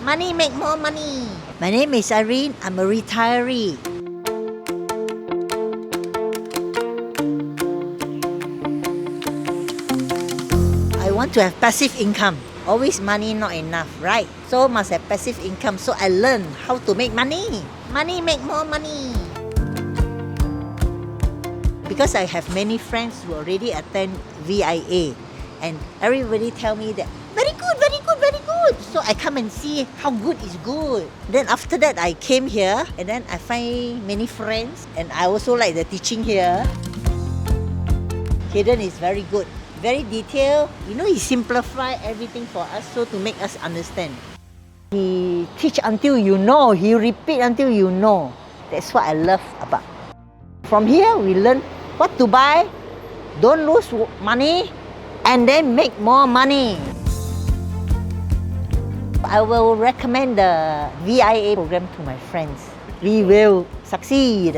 Money make more money. My name is Irene. I'm a retiree. I want to have passive income. Always money not enough, right? So must have passive income. So I learn how to make money. Money make more money. Because I have many friends who already attend VIA, and everybody tell me that very good, very good, very good. So I come and see how good is good. Then after that I came here, and then I find many friends, and I also like the teaching here. Cayden is very good, very detailed. You know, he simplify everything for us so to make us understand. He teach until you know, he repeat until you know. That's what I love about. From here we learn what to buy, don't lose money, and then make more money. I will recommend the VIA program to my friends. We will succeed.